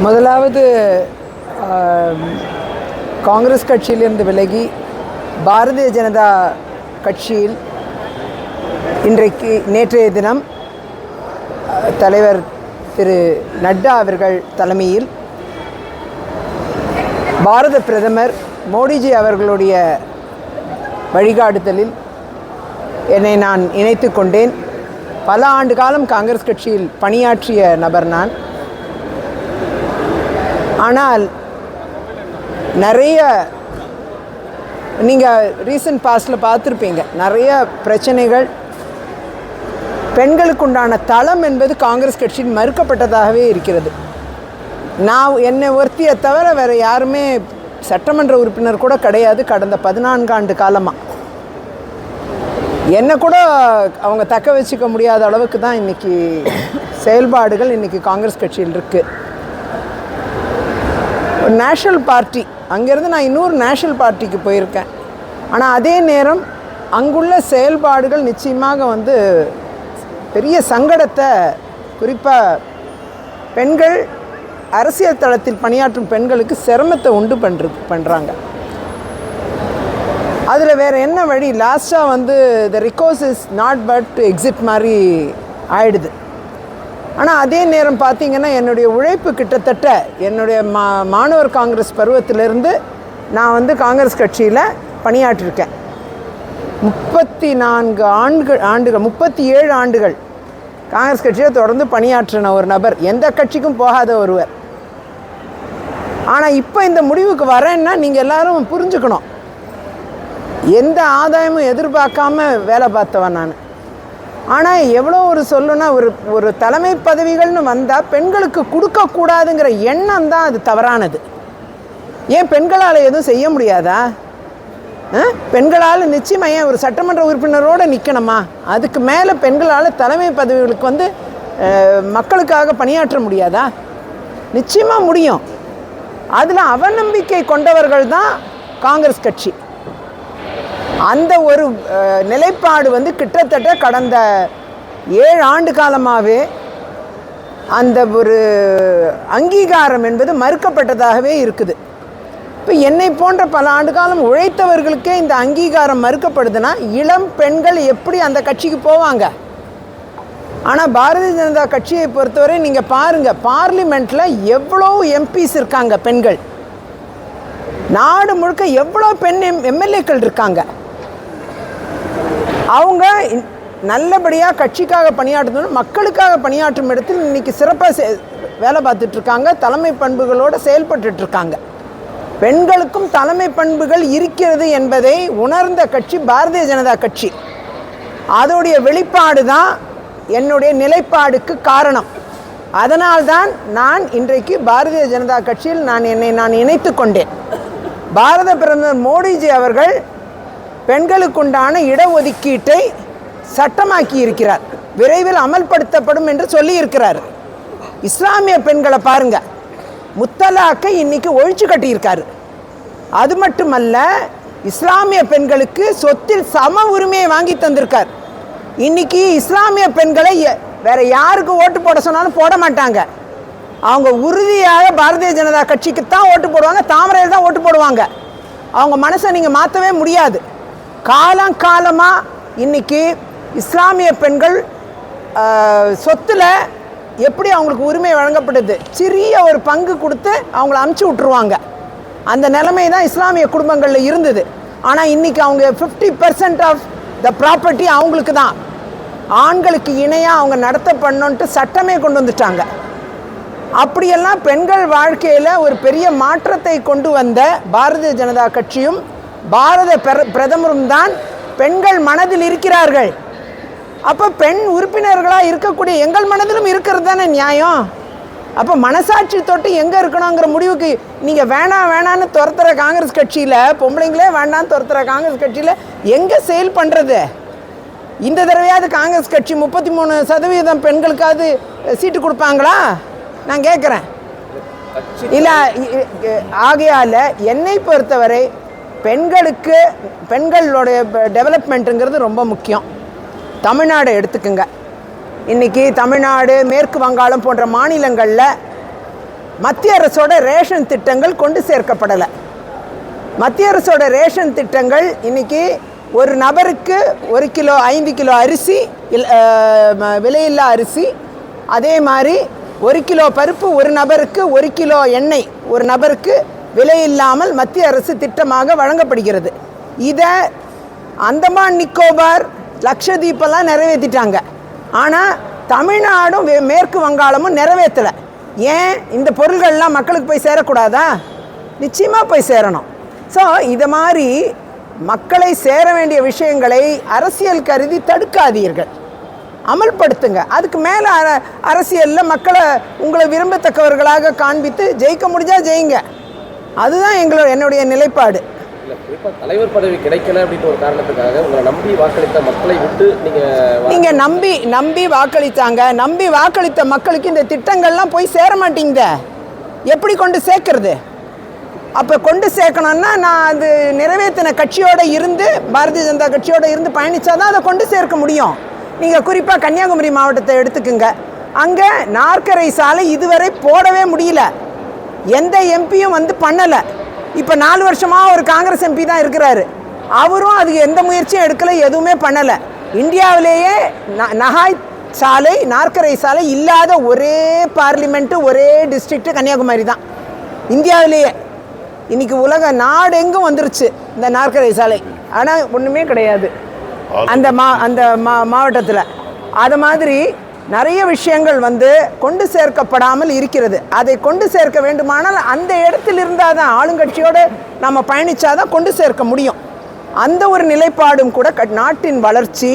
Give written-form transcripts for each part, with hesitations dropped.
முதலாவது காங்கிரஸ் கட்சியிலிருந்து விலகி பாரதிய ஜனதா கட்சியில் நேற்றைய தினம் தலைவர் திரு நட்டா அவர்கள் தலைமையில் பாரத பிரதமர் மோடிஜி அவர்களுடைய வழிகாட்டுதலில் என்னை நான் இணைத்து கொண்டேன். பல ஆண்டு காலம் காங்கிரஸ் கட்சியில் பணியாற்றிய நபர் நான். ஆனால் நிறைய நீங்கள் ரீசன்ட் பாஸ்டில் பார்த்துருப்பீங்க, நிறைய பிரச்சனைகள், பெண்களுக்கு உண்டான தளம் என்பது காங்கிரஸ் கட்சியில் மறுக்கப்பட்டதாகவே இருக்கிறது. நான் என்னை ஒருத்தியை தவிர வேறு யாருமே சட்டமன்ற உறுப்பினர் கூட கிடையாது. கடந்த 14 ஆண்டு காலமாக என்னை கூட அவங்க தக்க வச்சுக்க முடியாத அளவுக்கு தான் இன்றைக்கி செயல்பாடுகள் இன்றைக்கி காங்கிரஸ் கட்சியில் இருக்குது. ஒரு நேஷ்னல் பார்ட்டி, அங்கேருந்து நான் இன்னொரு நேஷ்னல் பார்ட்டிக்கு போயிருக்கேன். ஆனால் அதே நேரம் அங்குள்ள செயல்பாடுகள் நிச்சயமாக பெரிய சங்கடத்தை, குறிப்பாக பெண்கள் அரசியல் தளத்தில் பணியாற்றும் பெண்களுக்கு சிரமத்தை உண்டு பண்ணுறாங்க. அதில் வேறு என்ன வழி? லாஸ்ட்டாக the recourse is not but to exit மாதிரி ஆயிடுது. ஆனால் அதே நேரம் பார்த்திங்கன்னா என்னுடைய உழைப்பு கிட்டத்தட்ட என்னுடைய மாணவர் காங்கிரஸ் பருவத்திலிருந்து நான் காங்கிரஸ் கட்சியில் பணியாற்றிருக்கேன். 37 ஆண்டுகள் காங்கிரஸ் கட்சியில் தொடர்ந்து பணியாற்றின ஒரு நபர், எந்த கட்சிக்கும் போகாத ஒருவர். ஆனால் இப்போ இந்த முடிவுக்கு வரேன்னா நீங்கள் எல்லோரும் புரிஞ்சுக்கணும், எந்த ஆதாயமும் எதிர்பார்க்காம வேலை பார்த்தவன் நான். ஆனால் எவ்வளோ சொல்லணும்னா, ஒரு தலைமை பதவிகள்னு வந்தால் பெண்களுக்கு கொடுக்கக்கூடாதுங்கிற எண்ணம் தான் அது தவறானது. ஏன் பெண்களால் எதுவும் செய்ய முடியாதா? பெண்களால் நிச்சயமாக ஏன் ஒரு சட்டமன்ற உறுப்பினரோடு நிற்கணுமா? அதுக்கு மேலே பெண்களால் தலைமை பதவிகளுக்கு மக்களுக்காக பணியாற்ற முடியாதா? நிச்சயமாக முடியும். அதில் அவநம்பிக்கை கொண்டவர்கள் தான் காங்கிரஸ் கட்சி. அந்த ஒரு நிலைப்பாடு கிட்டத்தட்ட கடந்த 7 ஆண்டு காலமாகவே அந்த ஒரு அங்கீகாரம் என்பது மறுக்கப்பட்டதாகவே இருக்குது. இப்போ என்னை போன்ற பல ஆண்டு காலம் உழைத்தவர்களுக்கே இந்த அங்கீகாரம் மறுக்கப்படுதுன்னா இளம் பெண்கள் எப்படி அந்த கட்சிக்கு போவாங்க? ஆனால் பாரதிய ஜனதா கட்சியை பொறுத்தவரை நீங்கள் பாருங்கள், பார்லிமெண்ட்டில் எவ்வளோ எம்பிஸ் இருக்காங்க பெண்கள், நாடு முழுக்க எவ்வளோ பெண் எம்எல்ஏக்கள் இருக்காங்க. அவங்க நல்லபடியாக கட்சிக்காக பணியாற்றணும், மக்களுக்காக பணியாற்றும் இடத்தில் இன்றைக்கி சிறப்பாக வேலை பார்த்துட்ருக்காங்க, தலைமை பண்புகளோடு செயல்பட்டுருக்காங்க. பெண்களுக்கும் தலைமை பண்புகள் இருக்கிறது என்பதை உணர்ந்த கட்சி பாரதிய ஜனதா கட்சி. அதோடைய வெளிப்பாடு தான் என்னுடைய நிலைப்பாடுக்கு காரணம். அதனால்தான் நான் இன்றைக்கு பாரதிய ஜனதா கட்சியில் என்னை இணைத்து கொண்டேன். பாரத பிரதமர் மோடிஜி அவர்கள் பெண்களுக்குண்டான இடஒதுக்கீட்டை சட்டமாக்கி இருக்கிறார், விரைவில் அமல்படுத்தப்படும் என்று சொல்லியிருக்கிறார். இஸ்லாமிய பெண்களை பாருங்க, முத்தலாக்கை இன்னைக்கு ஒழிச்சு கட்டியிருக்காரு. அது மட்டுமல்ல, இஸ்லாமிய பெண்களுக்கு சொத்தில் சம உரிமையை வாங்கி தந்திருக்கார். இன்னைக்கு இஸ்லாமிய பெண்களை வேற யாருக்கு ஓட்டு போட சொன்னாலும் போட மாட்டாங்க. அவங்க உறுதியாக பாரதிய ஜனதா கட்சிக்கு தான் ஓட்டு போடுவாங்க, தாமரையில் தான் ஓட்டு போடுவாங்க. அவங்க மனசை நீங்கள் மாற்றவே முடியாது. காலமாக இன்னைக்கு இஸ்லாமிய பெண்கள் சொத்தில் எப்படி அவங்களுக்கு உரிமை வழங்கப்படுது, சிறிய ஒரு பங்கு கொடுத்து அவங்கள அமுச்சு விட்டுருவாங்க. அந்த நிலைமை தான் இஸ்லாமிய குடும்பங்களில் இருந்தது. ஆனால் இன்றைக்கி அவங்க 50% ஆஃப் த ப்ராப்பர்ட்டி அவங்களுக்கு தான். ஆண்களுக்கு இணையாக அவங்க நடத்த பண்ணணுன்ட்டு சட்டமே கொண்டு வந்துட்டாங்க. அப்படியெல்லாம் பெண்கள் வாழ்க்கையில் ஒரு பெரிய மாற்றத்தை கொண்டு வந்த பாரதிய ஜனதா கட்சியும் பாரத பிரதமரும் தான் பெண்கள் மனதில் இருக்கிறார்கள். அப்போ பெண் உறுப்பினர்களாக இருக்கக்கூடிய எங்கள் மனதிலும் இருக்கிறது தானே நியாயம். அப்போ மனசாட்சி தொட்டு எங்கே இருக்கணுங்கிற முடிவுக்கு நீங்கள் வேணான்னு துரத்துகிற காங்கிரஸ் கட்சியில், பொம்பளைங்களே வேண்டான்னு துரத்துகிற காங்கிரஸ் கட்சியில் எங்கே செயல் பண்ணுறது? இந்த தடவையாவது காங்கிரஸ் கட்சி 33% பெண்களுக்காவது சீட்டு கொடுப்பாங்களா நான் கேட்குறேன். இல்லை, ஆகையால் என்னை பொறுத்தவரை பெண்களுடைய டெவலப்மெண்ட்டுங்கிறது ரொம்ப முக்கியம். தமிழ்நாடு எடுத்துக்குங்க. இன்றைக்கி தமிழ்நாடு, மேற்கு வங்காளம் போன்ற மாநிலங்களில் மத்திய அரசோட ரேஷன் திட்டங்கள் கொண்டு சேர்க்கப்படலை. மத்திய அரசோட ரேஷன் திட்டங்கள் இன்றைக்கி ஒரு நபருக்கு 1 கிலோ 5 கிலோ அரிசி விலையில்லா அரிசி, அதே மாதிரி 1 கிலோ பருப்பு ஒரு நபருக்கு, 1 கிலோ எண்ணெய் ஒரு நபருக்கு விலையில்லாமல் மத்திய அரசு திட்டமாக வழங்கப்படுகிறது. இதை அந்தமான் நிக்கோபார் லக்ஷதீப்பெல்லாம் நிறைவேற்றிட்டாங்க. ஆனால் தமிழ்நாடும் மேற்கு வங்காளமும் நிறைவேற்றலை. ஏன்? இந்த பொருள்கள்லாம் மக்களுக்கு போய் சேரக்கூடாதா? நிச்சயமாக போய் சேரணும். ஸோ இதை மாதிரி மக்களை சேர வேண்டிய விஷயங்களை அரசியல் கருதி தடுக்காதீர்கள், அமல்படுத்துங்க. அதுக்கு மேலே அரசியலில் மக்களை உங்களை விரும்பத்தக்கவர்களாக காண்பித்து ஜெயிக்க முடிஞ்சால் ஜெயிங்க. அதுதான் என்னுடைய நிலைப்பாடு. தலைவர் பதவி கிடைக்கல அப்படின்ற ஒரு காரணத்துக்காக உங்களை நம்பி வாக்களித்த மக்களை விட்டு நீங்கள் நம்பி வாக்களித்தாங்க. நம்பி வாக்களித்த மக்களுக்கு இந்த திட்டங்கள்லாம் போய் சேர மாட்டேங்குத. எப்படி கொண்டு சேர்க்கறது? அப்போ கொண்டு சேர்க்கணும்னா நான் அது நிறைவேற்றின கட்சியோடு இருந்து, பாரதிய ஜனதா கட்சியோடு இருந்து பயணித்தா தான் அதை கொண்டு சேர்க்க முடியும். நீங்கள் குறிப்பாக கன்னியாகுமரி மாவட்டத்தை எடுத்துக்குங்க. அங்கே நாற்கரை சாலை இதுவரை போடவே முடியல. எந்த எம்பியும் வந்து பண்ணலை. இப்போ 4 வருஷமாக ஒரு காங்கிரஸ் எம்பி தான் இருக்கிறாரு. அவரும் அதுக்கு எந்த முயற்சியும் எடுக்கலை, எதுவுமே பண்ணலை. இந்தியாவிலேயே நகாய் சாலை, நாற்கரை சாலை இல்லாத ஒரே பார்லிமெண்ட்டு, ஒரே டிஸ்ட்ரிக்ட்டு கன்னியாகுமரி தான் இந்தியாவிலேயே. இன்றைக்கி உலக நாடு எங்கும் வந்துருச்சு இந்த நாற்கரை சாலை. ஆனால் ஒன்றுமே கிடையாது அந்த மாவட்டத்தில். அது மாதிரி நிறைய விஷயங்கள் வந்து கொண்டு சேர்க்கப்படாமல் இருக்கிறது. அதை கொண்டு சேர்க்க வேண்டுமானால் அந்த இடத்தில் இருந்தால் தான், ஆளுங்கட்சியோடு நம்ம பயணித்தாதான் கொண்டு சேர்க்க முடியும். அந்த ஒரு நிலைப்பாடும் கூட நாட்டின் வளர்ச்சி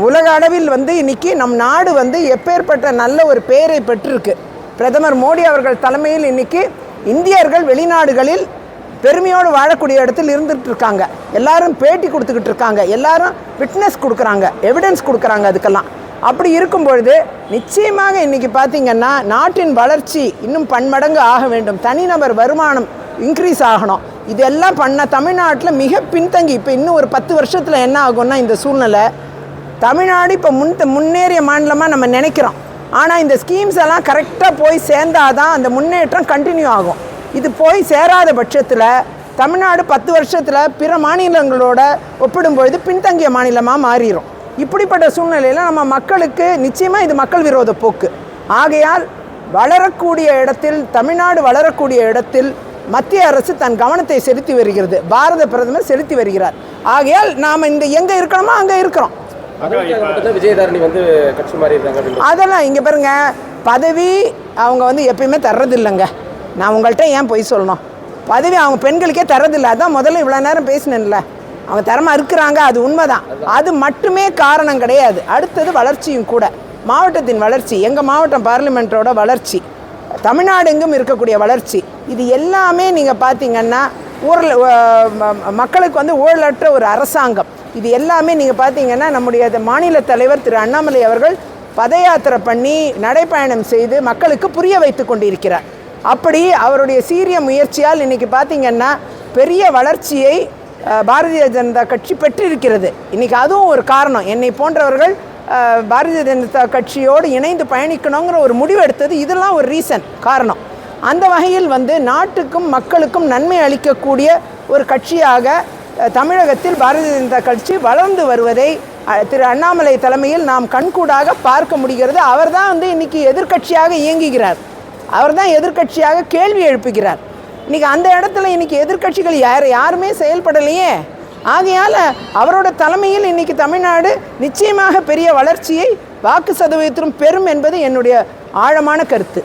உலக அளவில் வந்து இன்றைக்கி நம் நாடு வந்து எப்பேற்பட்ட நல்ல ஒரு பெயரை பெற்றிருக்கு. பிரதமர் மோடி அவர்கள் தலைமையில் இன்றைக்கி இந்தியர்கள் வெளிநாடுகளில் பெருமையோடு வாழக்கூடிய இடத்தில் இருந்துகிட்டு இருக்காங்க. எல்லாரும் பேட்டி கொடுத்துக்கிட்டு இருக்காங்க, எல்லாரும் விட்னஸ் கொடுக்குறாங்க, எவிடன்ஸ் கொடுக்குறாங்க அதுக்கெல்லாம். அப்படி இருக்கும் பொழுது நிச்சயமாக இன்றைக்கி பார்த்திங்கன்னா நாட்டின் வளர்ச்சி இன்னும் பன்மடங்கு ஆக வேண்டும். தனிநபர் வருமானம் இன்க்ரீஸ் ஆகணும். இதெல்லாம் பண்ண தமிழ்நாட்டில் மிக பின்தங்கி, இப்போ இன்னும் ஒரு 10 வருஷத்தில் என்ன ஆகும்னா, இந்த சூழ்நிலை தமிழ்நாடு இப்போ முன்னேறிய மாநிலமாக நம்ம நினைக்கிறோம். ஆனால் இந்த ஸ்கீம்ஸ் எல்லாம் கரெக்டாக போய் சேர்ந்தாதான் அந்த முன்னேற்றம் கண்டினியூ ஆகும். இது போய் சேராத பட்சத்தில் தமிழ்நாடு 10 வருஷத்தில் பிற மாநிலங்களோட ஒப்பிடும்பொழுது பின்தங்கிய மாநிலமாக மாறிடும். இப்படிப்பட்ட சூழ்நிலையில் நம்ம மக்களுக்கு நிச்சயமாக இது மக்கள் விரோத போக்கு. ஆகையால் வளரக்கூடிய இடத்தில், தமிழ்நாடு வளரக்கூடிய இடத்தில் மத்திய அரசு தன் கவனத்தை செலுத்தி வருகிறது. பாரத பிரதமர் செலுத்தி வருகிறார். ஆகையால் நாம் இந்த எங்கே இருக்கணுமோ அங்கே இருக்கிறோம். விஜயதாரணி வந்து கட்சி மாறி இருக்காங்க. அதெல்லாம் இங்கே பாருங்க, பதவி அவங்க வந்து எப்பயுமே தர்றதில்லைங்க. நான் உங்கள்கிட்ட ஏன் போய் சொல்லணும்? பதவி அவங்க பெண்களுக்கே தர்றதில்லை. அதான் முதல்ல இவ்வளோ நேரம் பேசினேன்ல, அவங்க தரமாக இருக்கிறாங்க, அது உண்மைதான். அது மட்டுமே காரணம் கிடையாது. அடுத்தது வளர்ச்சியும் கூட, மாவட்டத்தின் வளர்ச்சி, எங்கள் மாவட்டம் பார்லிமெண்ட்டோட வளர்ச்சி, தமிழ்நாடு எங்கும் இருக்கக்கூடிய வளர்ச்சி, இது எல்லாமே நீங்கள் பார்த்தீங்கன்னா மக்களுக்கு வந்து ஊழலற்ற ஒரு அரசாங்கம், இது எல்லாமே நீங்கள் பார்த்தீங்கன்னா நம்முடைய மாநில தலைவர் திரு அண்ணாமலை அவர்கள் பத யாத்திரை பண்ணி நடைப்பயணம் செய்து மக்களுக்கு புரிய வைத்து கொண்டிருக்கிறார். அப்படி அவருடைய சீரிய முயற்சியால் இன்றைக்கி பார்த்திங்கன்னா பெரிய வளர்ச்சியை பாரதிய ஜனதா கட்சி பெற்றிருக்கிறது. இன்றைக்கி அதுவும் ஒரு காரணம். என்னை போன்றவர்கள் பாரதிய ஜனதா கட்சியோடு இணைந்து பயணிக்கணுங்கிற ஒரு முடிவு எடுத்தது, இதெல்லாம் ஒரு காரணம். அந்த வகையில் வந்து நாட்டுக்கும் மக்களுக்கும் நன்மை அளிக்கக்கூடிய ஒரு கட்சியாக தமிழகத்தில் பாரதிய ஜனதா கட்சி வளர்ந்து வருவதை திரு அண்ணாமலை தலைமையில் நாம் கண்கூடாக பார்க்க முடிகிறது. அவர் தான் வந்து இன்றைக்கி எதிர்க்கட்சியாக இயங்குகிறார், அவர் தான் எதிர்க்கட்சியாக கேள்வி எழுப்புகிறார். இன்றைக்கி அந்த இடத்துல இன்றைக்கி எதிர்க்கட்சிகள் யாருமே செயல்படலையே. ஆகையால் அவரோட தலைமையில் இன்றைக்கி தமிழ்நாடு நிச்சயமாக பெரிய வளர்ச்சியை வாக்கு சதவீதத்திலும் பெறும் என்பது என்னுடைய ஆழமான கருத்து.